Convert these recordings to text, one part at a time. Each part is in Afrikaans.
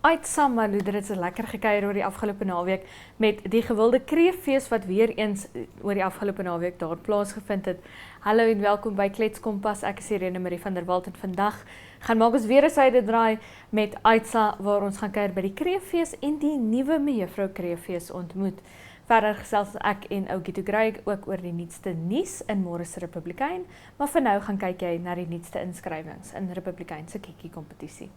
uit Samaludere het 'n lekker gekuier oor die afgelope naweek met die gewilde kreeffees wat weer eens oor die afgelope naweek daar plaasgevind het. Hallo en welkom by Klets Kompas. Ek is Irene Marie van der Walt en vandag gaan maak ons weer 'n syde draai met Aitsa waar ons gaan kuier by die kreeffees en die nuwe mevrou kreeffees ontmoet. Verder gesels ek en Oukie Tugrey ook oor die nuutste nuus in môre se Republikein, maar vir nou gaan kyk jy na die nuutste inskrywings in Republikein se kiekie kompetisie.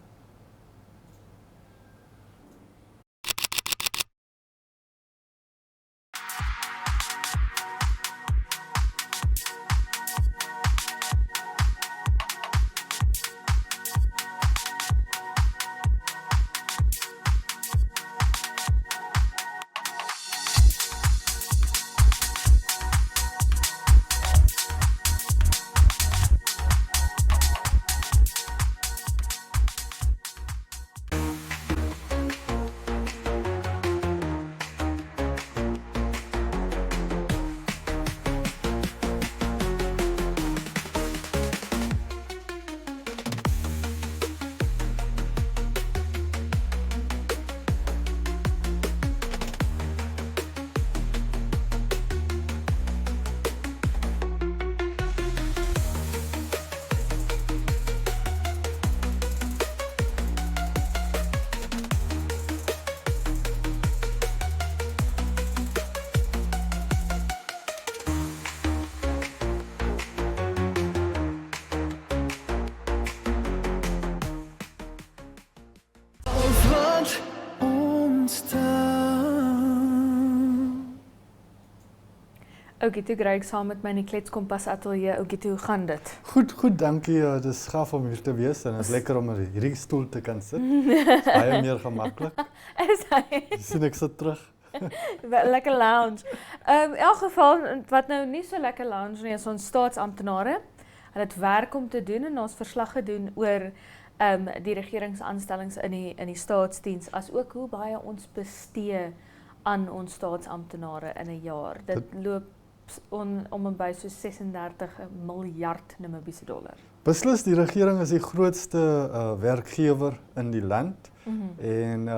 Oukie Tugrey saam met my in die Klets Kompas ateljee. Oukie, hoe gaan dit? Goed, dankie. Het is gaaf om hier te wees en het is lekker om in hierdie stoel te kan sit. Baie meer gemaklik. Is hy? Sien ek sit terug. Lekker lounge. In elk geval, wat nou nie so lekker lounge nie, is ons staatsamptenare. Hulle het werk om te doen en ons verslag gedoen oor die regeringsaanstellings in die staatsdiens, as ook hoe baie ons bestee aan ons staatsamptenare in 'n jaar. Dit loop om en by so 36 miljard Namibiese dollar. Beslis, die regering is die grootste werkgewer in die land en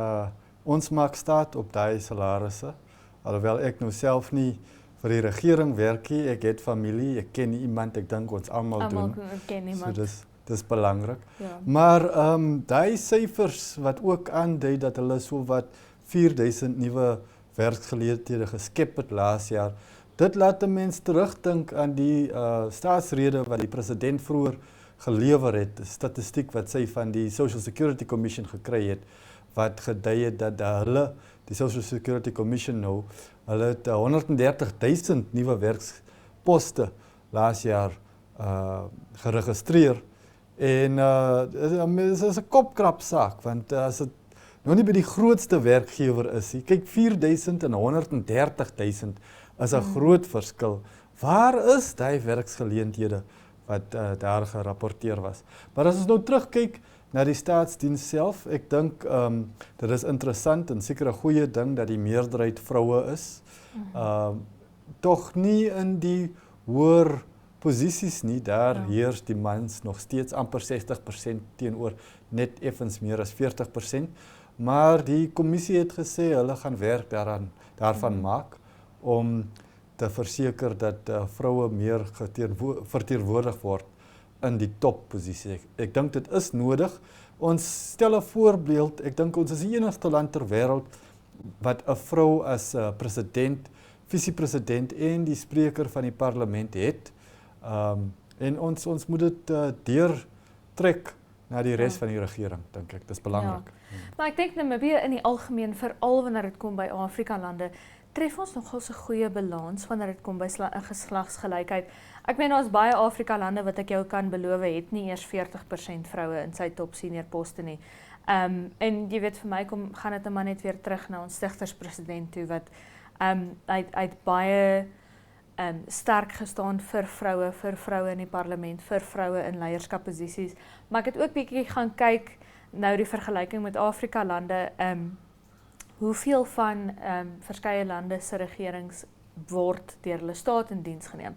ons maak staat op daai salarisse. Alhoewel ek nou self nie vir die regering werk nie, ek het familie, ek ken iemand, ek dink ons almal doen. Ken iemand. So dis belangrik. Ja. Maar daai syfers wat ook aandui dat hulle so wat 4000 nuwe werksgeleenthede geskep het laas jaar, dit laat 'n mens terugdink aan die staatsrede wat die president vroeër gelewer het, die statistiek wat sy van die Social Security Commission gekry het, wat gedui het dat hulle, die Social Security Commission nou, hulle het 130.000 nuwe werksposte laas jaar geregistreer. En dit is 'n kopkrap saak, want as dit nou nie by die grootste werkgewer is nie, kyk 4.000 en 130.000 is 'n groot verskil. Waar is die werksgeleenthede wat daar gerapporteer was? Maar as ons nou terugkyk na die staatsdiens self, ek dink dit is interessant en seker 'n goeie ding dat die meerderheid vroue is. Tog nie in die hoër posisies nie, daar heers die mans nog steeds amper 60% teenoor net effens meer as 40%. Maar die kommissie het gesê hulle gaan werk daarvan maak om te verseker dat vroue meer verteenwoordig word in die topposisie. Ek dink dit is nodig. Ons stel 'n voorbeeld, ek dink ons is die enigste land ter wêreld wat 'n vrou as president, visiepresident en die spreker van die parlement het. En ons moet dit deurtrek na die res van die regering, dink ek. Dis belangrik. Ja. Maar ek dink Namibië in die algemeen, veral wanneer dit kom by Afrika-lande, tref ons nogal 'n goeie balans wanneer dit kom by geslagsgelykheid. Ek meen daar's baie Afrika-lande wat ek jou kan beloof het nie eers 40% vroue in sy top senior poste nie. En jy weet vir my gaan dit maar net weer terug na ons stigterspresident toe wat uit baie sterk gestaan vir vroue in die parlement, vir vroue in leierskapposisies. Maar ek het ook bietjie gaan kyk nou die vergelyking met Afrika-lande, hoeveel van verskeie lande se regerings word deur hulle staat in diens geneem.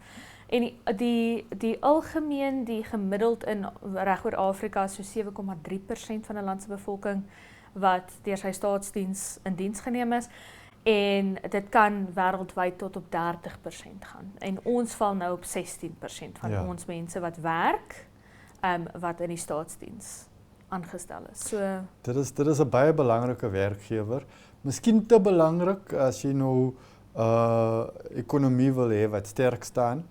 En die algemeen, die gemiddeld in reg oor Afrika, so 7,3% van 'n land se bevolking wat deur sy staatsdiens in diens geneem is. En dit kan wêreldwyd tot op 30% gaan. En ons val nou op 16% van ons mense wat werk, wat in die staatsdiens aangestel is. So Dit is 'n baie belangrike werkgewer. Miskien te belangrik as jy nou ekonomie wil hê wat sterk staan.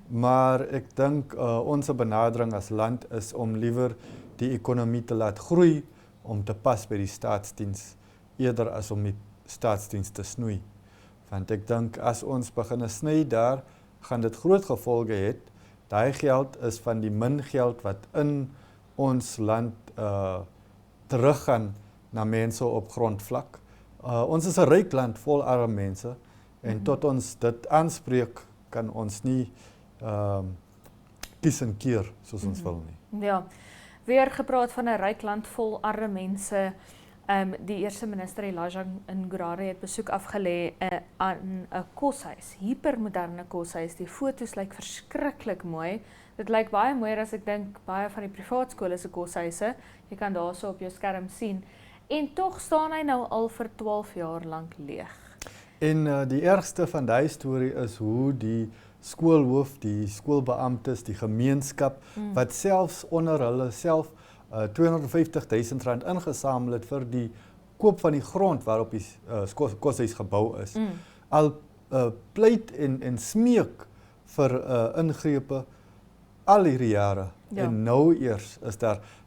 Maar ek dink ons benadering as land is om liewer die ekonomie te laat groei om te pas by die staatsdiens eerder as om die staatsdiens te snoei. Want ek dink as ons begin sny daar, gaan dit groot gevolge hê. Daai geld is van die min geld wat in ons land teruggaan na mense op grondvlak. Ons is 'n ryk land vol arme mense en tot ons dit aanspreek kan ons nie kies en keer soos ons wil nie. Ja, weer gepraat van 'n ryk land vol arme mense. Die eerste minister Elijah Ngurare het besoek afgelê aan 'n koshuis, hipermoderne koshuis. Die foto's lyk verskriklik mooi. Dit lyk baie mooier as ek dink baie van die privaat skole se koshuise. Jy kan daarso op jou skerm sien. En tog staan hy nou al vir 12 jaar lank leeg. En die ergste van daai storie is hoe die skoolhoof, die skoolbeamptes, die gemeenskap wat selfs onder hulle self R250 000 ingesamel het vir die koop van die grond waarop die koshuis gebou is. Al pleit en smeek vir ingrepe al hierdie jare. Ja. En nou eers is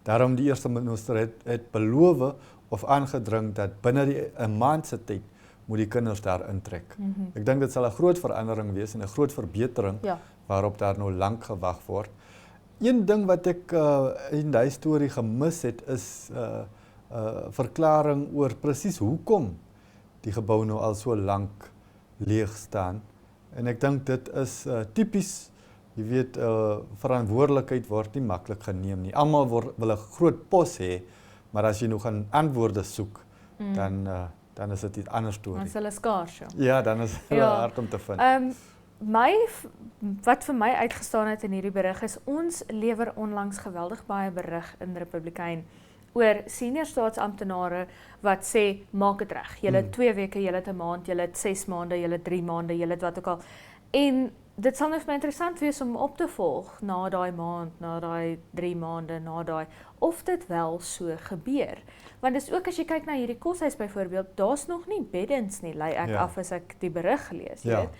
daarom die eerste minister het beloof of aangedring dat binne 'n maand se tyd moet die kinders daar intrek. Ek dink dit sal 'n groot verandering wees en 'n groot verbetering waarop daar nou lank gewag word. Een ding wat ek in die storie gemis het is verklaring oor presies hoekom die gebou nou al so lank leeg staan. En ek dink dit is tipies, jy weet, verantwoordelikheid word nie maklik geneem nie. Almal wil 'n groot pos hê, maar as jy nou gaan antwoorde soek, dan is dit 'n ander storie. Dan is hulle skaars, ja. Ja, dan is hulle hard om te vind. Wat vir my uitgestaan het in hierdie berig is, ons lewer onlangs geweldig baie berig in Republikein oor senior staatsamptenare wat sê, maak dit reg. Julle het 2 weke, julle het 'n maand, julle het 6 maande, julle het 3 maande, julle het wat ook al. En dit sal nou vir my interessant wees om op te volg na daai maand, na daai 3 maande, na daai, of dit wel so gebeur. Want dis ook as jy kyk na hierdie koshuis byvoorbeeld, daar's nog nie beddens nie, lei ek af as ek die berig lees, jy weet.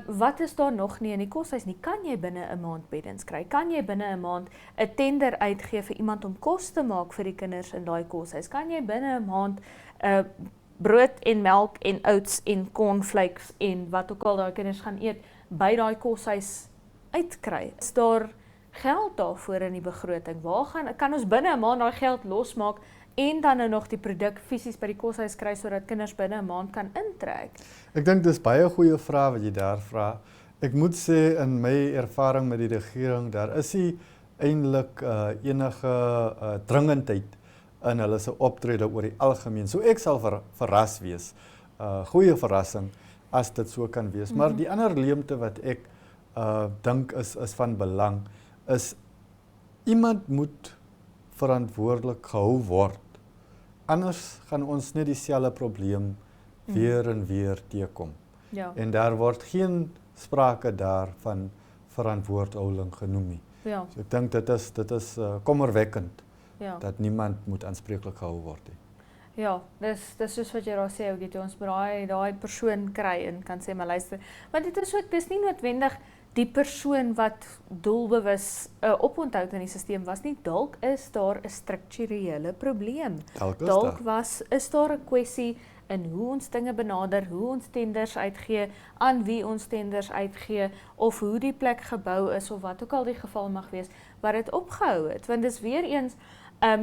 Wat is daar nog nie in die koshuis nie? Kan jy binne 'n maand beddens kry? Kan jy binne 'n maand 'n tender uitgee vir iemand om kos te maak vir die kinders in daai koshuis? Kan jy binne 'n maand brood en melk en oats en cornflakes en wat ook al daai kinders gaan eet by daai koshuis uitkry? Is daar geld daarvoor in die begroting? Kan ons binne 'n maand daai geld losmaak en dan nou nog die produk fisies by die koshuis kry sodat kinders binne 'n maand kan intrek? Ek dink dis baie goeie vrae wat jy daar vra. Ek moet sê in my ervaring met die regering, daar is nie eintlik enige dringendheid in hulle se optrede oor die algemeen. So ek sal verras wees. Goeie verrassing as dit so kan wees. Maar die ander leemte wat ek dink is van belang is iemand moet verantwoordelik gehou word. Anders gaan ons net dieselfde probleem weer en weer teekom. Ja. En daar word geen sprake daarvan verantwoording genoem nie. Ja. So ek dink dit is kommerwekkend dat niemand moet aanspreeklik gehou word nie. Ja, dis soos wat jy daar sê, ook jy ons daai persoon kry en kan sê maar luister, want dit is ook, dis nie noodwendig die persoon wat doelbewus oponthoud in die stelsel was nie, dalk is daar 'n strukturele probleem. Dalk is daar 'n kwessie in hoe ons dinge benader, hoe ons tenders uitgee, aan wie ons tenders uitgee, of hoe die plek gebou is, of wat ook al die geval mag wees, wat dit opgehou het. Want dis weer eens,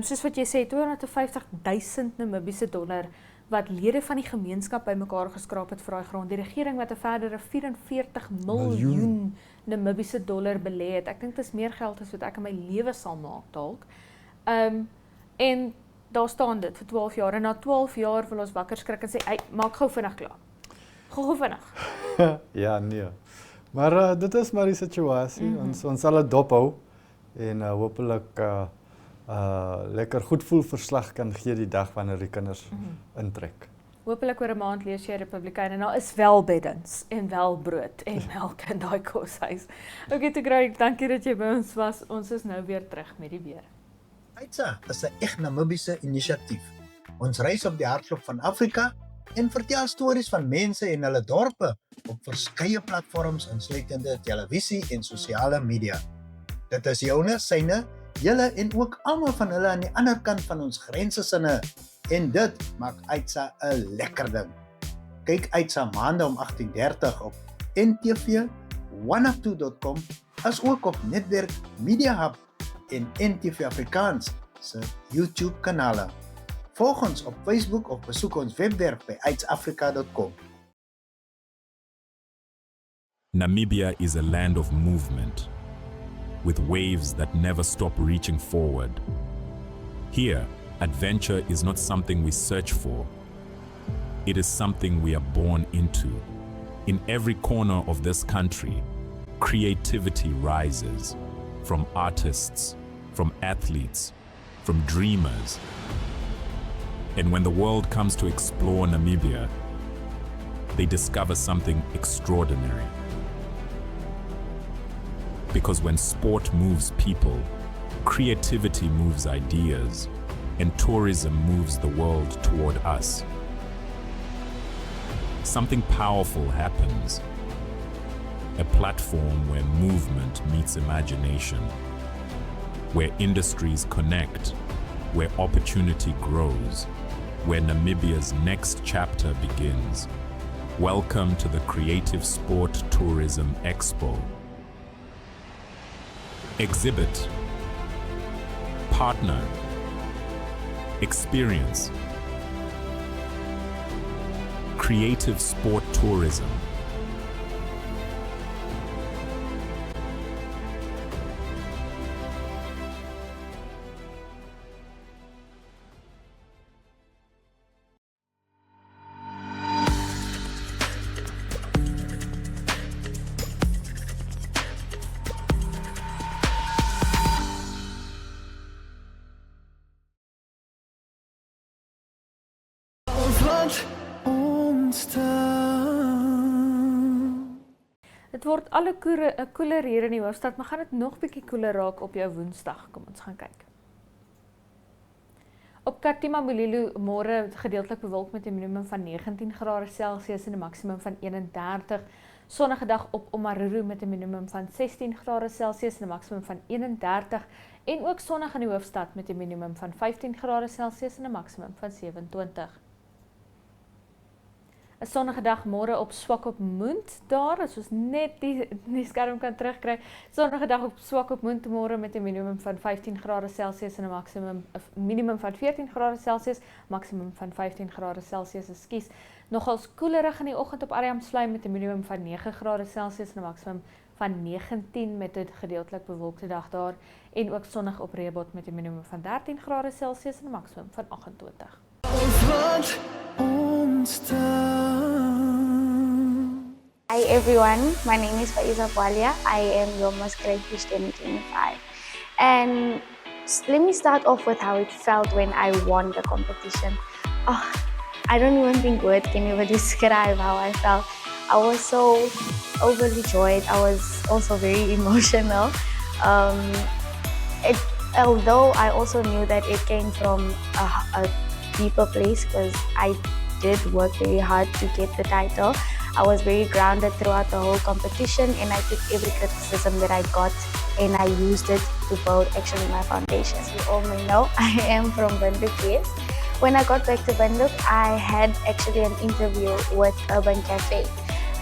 soos wat jy sê, 250 000 Namibiese dollar, wat lede van die gemeenskap bymekaar geskraap het vir daai grond. Die regering wat 'n verdere 44 miljoen Namibiese dollar belê het. Ek dink dit is meer geld as wat ek in my lewe sal maak dalk. En daar staan dit vir 12 jaar en na 12 jaar wil ons wakker skrik en sê, "Hey, maak gou vinnig klaar." Gou vinnig. Ja, nee. Maar dit is maar die situasie. Ons sal dit dophou en hopelik lekker goed voel verslag kan gee die dag wanneer die kinders intrek. Hoopelik oor 'n maand lees jy Republikein en daar is wel beddens en wel brood en melk in daai koshuis. Okay, Tigray, dankie dat jy by ons was. Ons is nou weer terug met die weer. Aitsa is 'n eg Namibiese inisiatief. Ons reis op die hartklop van Afrika en vertel stories van mense en hulle dorpe op verskeie platforms insluitende televisie en sosiale media. Dit is joune, syne, julle en ook almal van hulle aan die ander kant van ons grense sinne. En dit maak Aitsa 'n lekker ding. Kyk Aitsa maande om 18:30 op NTV, oneup2.com, as ook op Netwerk Media Hub en NTV Afrikaans se YouTube kanale. Volg ons op Facebook of besoek ons webwerf by aitsafrica.com. Namibia is a land of movement, with waves that never stop reaching forward. Here, adventure is not something we search for. It is something we are born into. In every corner of this country, creativity rises, from artists, from athletes, from dreamers. And when the world comes to explore Namibia, they discover something extraordinary. Because when sport moves people, creativity moves ideas, and tourism moves the world toward us. Something powerful happens. A platform where movement meets imagination, where industries connect, where opportunity grows, where Namibia's next chapter begins. Welcome to the Creative Sport Tourism Expo. Exhibit, partner, experience. Creative Sport Tourism. Dit word alle koeler hier in die hoofstad, maar gaan dit nog bietjie koeler raak op jou Woensdag. Kom ons gaan kyk. Op Katima Mulilo môre gedeeltelik bewolk met 'n minimum van 19 grade Celsius en 'n maksimum van 31. Sonnige dag op Omaruru met 'n minimum van 16 grade Celsius en 'n maksimum van 31 en ook sonnig in die hoofstad met 'n minimum van 15 grade Celsius en 'n maksimum van 27. 'n Sonnige dag môre op Swakopmund daar, as ons net die skerm kan terugkry. Sonnige dag op Swakopmund môre met 'n minimum van 15 grade Celsius en 'n minimum van 14 grade Celsius, maksimum van 15 grade Celsius, ekskuus. Nogals koelerig in die oggend op Ariamsvlei met 'n minimum van 9 grade Celsius en 'n maksimum van 19 met 'n gedeeltelik bewolkte dag daar en ook sonnig op Reebot met 'n minimum van 13 grade Celsius en 'n maksimum van 28. Hi everyone, my name is Faiza Bwalia. I am your Miss Crayfish 2025. And let me start off with how it felt when I won the competition. Oh, I don't even think words can ever describe how I felt. I was so overly joyed. I was also very emotional. Although I also knew that it came from a deeper place because I did work very hard to get the title. I was very grounded throughout the whole competition and I took every criticism that I got and I used it to build actually my foundation. As you all may know, I am from Windhoek West. When I got back to Windhoek, I had actually an interview with Urban Cafe.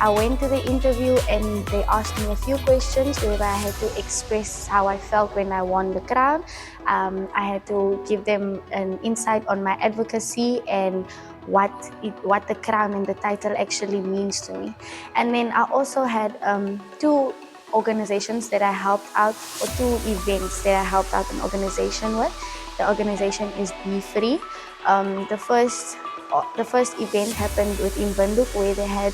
I went to the interview and they asked me a few questions where I had to express how I felt when I won the crown. I had to give them an insight on my advocacy and what the crown and the title actually means to me. And then I also had two organizations that I helped out, or two events that I helped out an organization with. The organization is Be Free. The first event happened within Windhoek where they had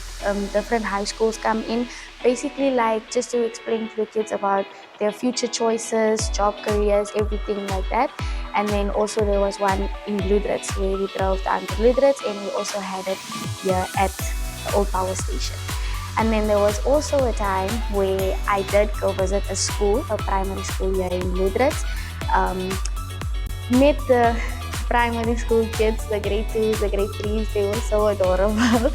different high schools come in, basically like just to explain to the kids about their future choices, job careers, everything like that. And then also there was one in Bludritz where we drove down to Bludritz, and we also had it here at the old power station. And then there was also a time where I did go visit a school, a primary school here in Bludritz. Met the primary school kids, the grade 2s, the grade 3s, they were so adorable.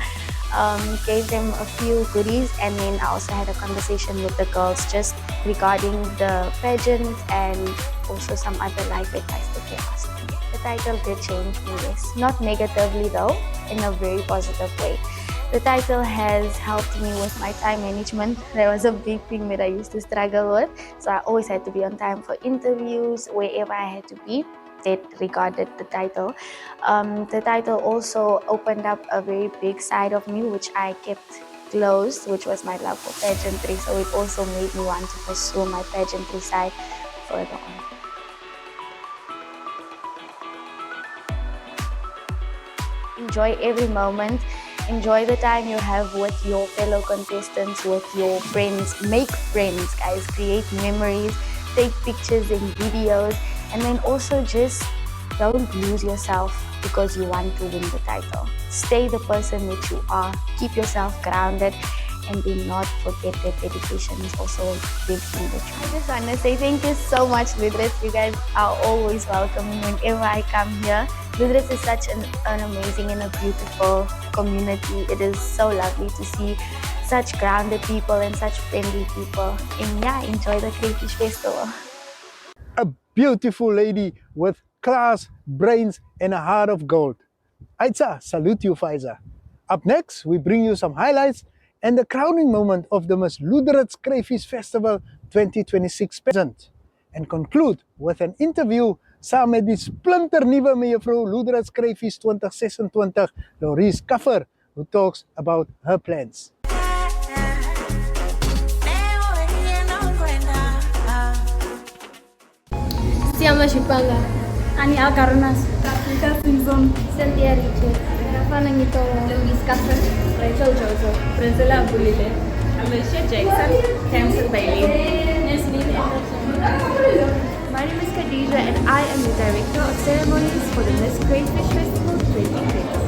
Gave them a few goodies, and then I also had a conversation with the girls just regarding the pageant and also some other life advice that they asked me. The title did change me, yes. Not negatively though, in a very positive way. The title has helped me with my time management. There was a big thing that I used to struggle with, so I always had to be on time for interviews, wherever I had to be. That regarded the title. The title also opened up a very big side of me, which I kept closed, which was my love for pageantry. So it also made me want to pursue my pageantry side further on. Enjoy every moment. Enjoy the time you have with your fellow contestants, with your friends. Make friends, guys. Create memories. Take pictures and videos. And then also just don't lose yourself because you want to win the title. Stay the person that you are. Keep yourself grounded. And do not forget that dedication is also a big thing that you. I just want to say thank you so much, Bludritz. You guys are always welcoming whenever I come here. Bludritz is such an amazing and a beautiful community. It is so lovely to see such grounded people and such friendly people. And yeah, enjoy the Crayfish Festival. A beautiful lady with class, brains, and a heart of gold. Aitza, salute you, Faiza. Up next, we bring you some highlights and the crowning moment of the Miss Bludritz Crayfish Festival 2026 pageant. And conclude with an interview saam met die splinternuwe mevrou Bludritz Crayfish 2026, Lourise Kaffer, who talks about her plans. Siamo Shipanga, Ani Alcaronas, Rafika Simpson, Cynthia Richard, Rafana Nitolo, Louise Kaffer, Rachel Joseph, Priscilla Bulile, Alicia Jackson, Tamsin Bailey, Nesmith Anderson. My name is Khadija and I am the Director of Ceremonies for the Miss Crayfish Festival 2026.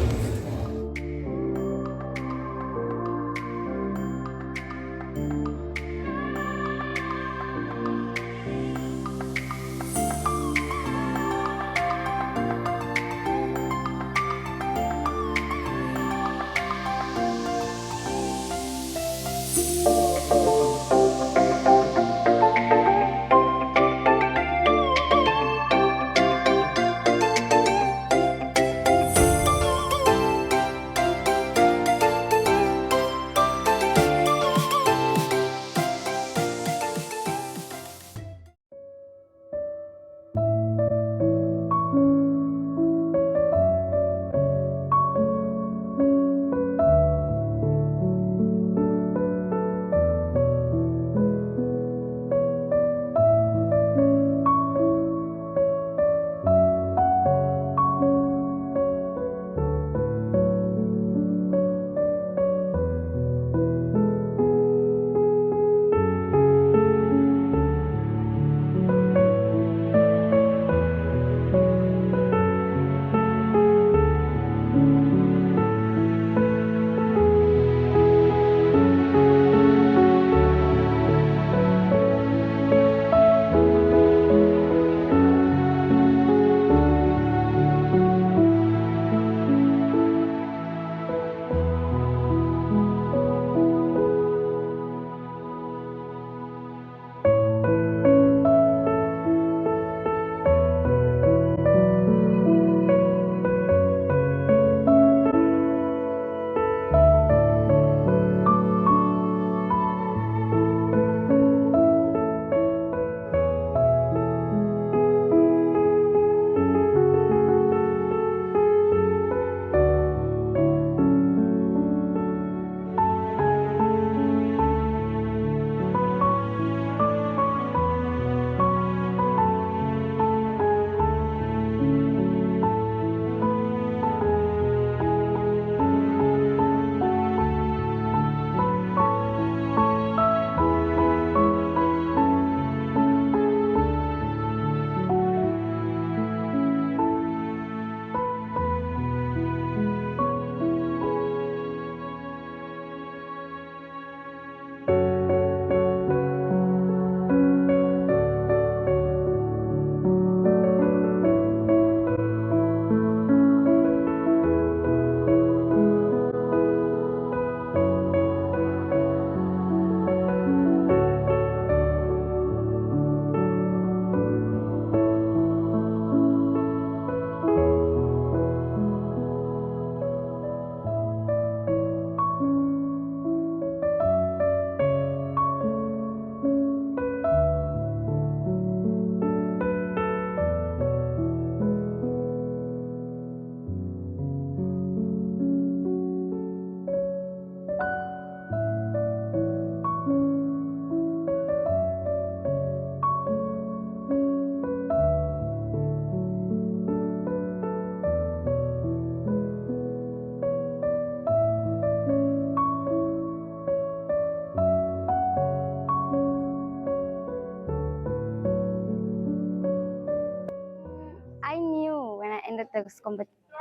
athletics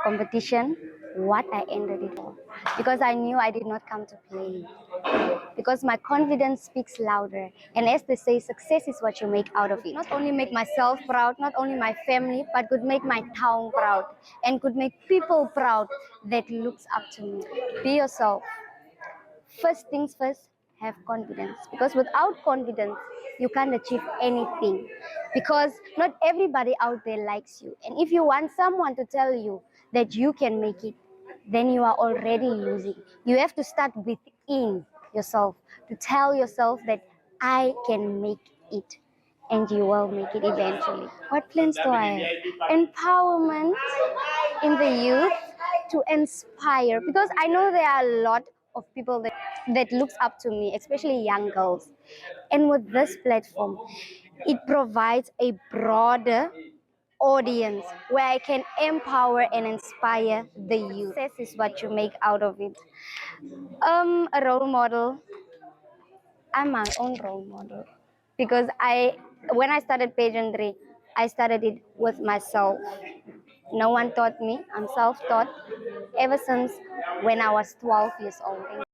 competition what I ended it for. Because I knew I did not come to play. Because my confidence speaks louder. And as they say, success is what you make out of it. Not only make myself proud, not only my family, but could make my town proud. And could make people proud that looks up to me. Be yourself. First things first, have confidence. Because without confidence, you can't achieve anything. Because not everybody out there likes you. And if you want someone to tell you that you can make it, then you are already losing. You have to start within yourself to tell yourself that I can make it. And you will make it eventually. What plans do I have? Empowerment in the youth to inspire. Because I know there are a lot of people that looks up to me, especially young girls. And with this platform, it provides a broader audience where I can empower and inspire the youth. Success is what you make out of it. A role model. I'm my own role model because when I started pageantry, I started it with myself. No one taught me. I'm self-taught ever since when I was 12 years old.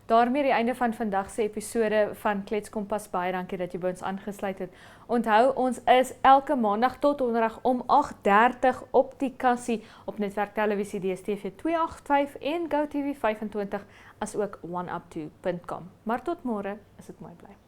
Daarmee die einde van vandag se episode van Kletskompas. Baie dankie dat jy by ons aangesluit het. Onthou, ons is elke maandag tot donderdag om 8:30 op die kassie op Netwerk Televisie DStv 285 en GoTV 25 as ook oneup2.com. Maar tot môre, is dit mooi bly.